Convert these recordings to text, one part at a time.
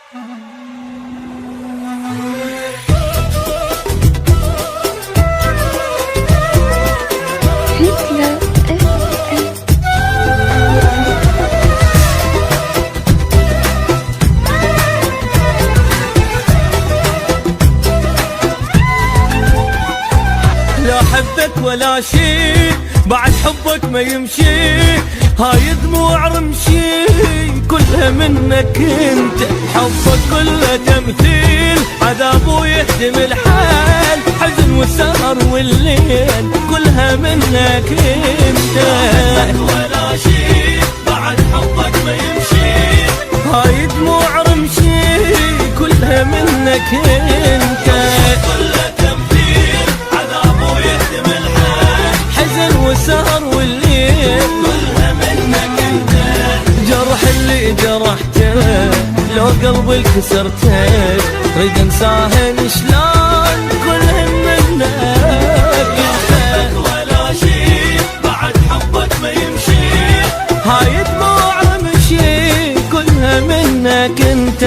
لا حبك ولا شي بعد حبك ما يمشي، هاي دموع رمشي كلها منك انت، حبك كله تمثيل عذاب ويهدم الحال، حزن والسهر والليل كلها منك انت. لا حبك ولا شي بعد حبك ما يمشي، هاي دموع رمشي كلها منك انت، والسهر والليل كلها منك انت. جرح اللي جرحته لو قلبي الكسرته، ريد انساهن شلون كلهم منك انت. ولا شي بعد حبك ما يمشي، هاي دموع رمشي كلها منك انت.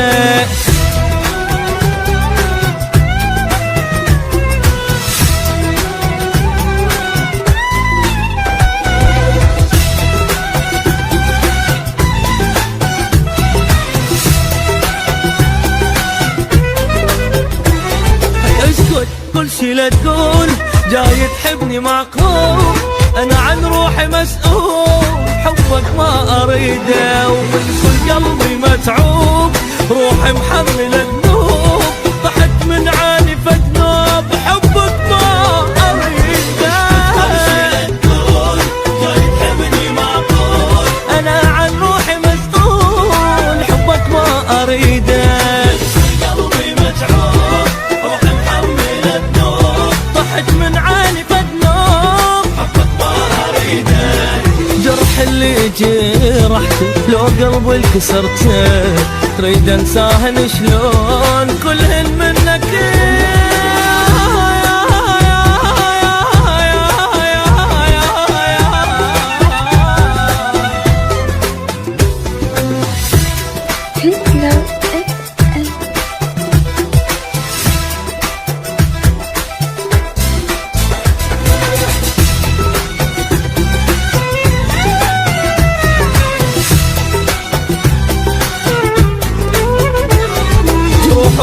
كل شي لا تقول جاي تحبني معقول، انا عن روحي مسؤول، حبك ما اريده ومن كل قلبي متعوب، روحي محمله ذنوب، طحت من عاني فذنوب، حبك ما اريده. كل شي لا تقول جاي تحبني معقول، انا عن روحي مسؤول، حبك ما اريده، من عاني فذنوب، حبك ما اريده. جرح اللي جرحته لو قلبي الكسرته، تريد انساهن شلون كلهن منك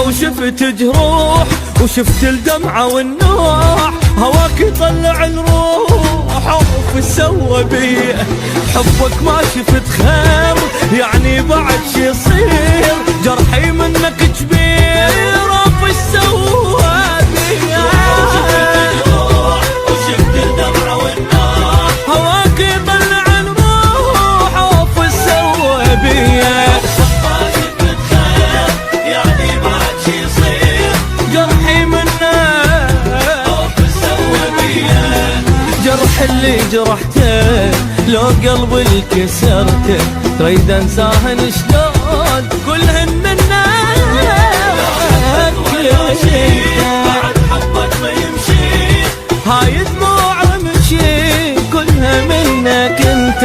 وشفت جروح وشفت الدمعة والنوح، هواك يطلع الروح وفي سوى بيه، حبك ما شفت خير يعني بعد شي يصير، جرحي منك كبير وفي سوى بيه. وشفت الدمعة والنوح، هواك يطلع الروح وفي سوى بيه، جرح اللي جرحته لو قلبي الكسرته، تريد انساهن شلون كلهن منك. ولا شي بعد حبك ما يمشي، هاي دموع رمشي كلها منك انت.